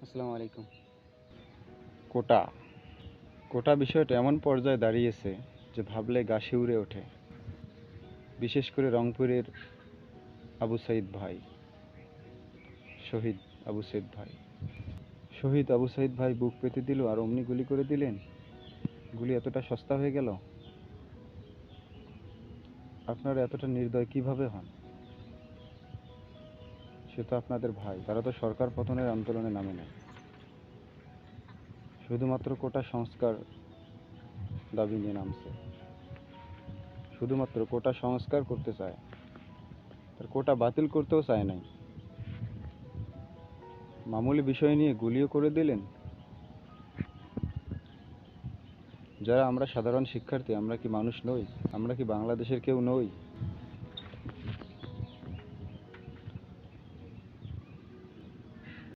আসসালামু আলাইকুম। কোটা কোটা বিষয়টা এমন পর্যায়ে দাঁড়িয়েছে যে ভাবলে গা শিউরে ওঠে। বিশেষ করে রংপুরের আবু সাইদ ভাই, শহীদ আবু সাইদ ভাই। শহীদ আবু সাইদ ভাই বুক পেতে দিল আর অমনি গুলি করে দিলেন। গুলি এতটা সস্তা হয়ে গেল। আপনারা এতটা নির্দয় কিভাবে হন? সে তো আপনাদের ভাই, তারা তো সরকার পতনের আন্দোলনে নামে নাই, শুধুমাত্র কোটা সংস্কার দাবি নিয়ে নামছে। শুধুমাত্র কোটা সংস্কার করতে চায়, তার কোটা বাতিল করতেও চায় নাই। মামুলি বিষয় নিয়ে গুলিও করে দিলেন। যারা আমরা সাধারণ শিক্ষার্থী, আমরা কি মানুষ নই? আমরা কি বাংলাদেশের কেউ নই?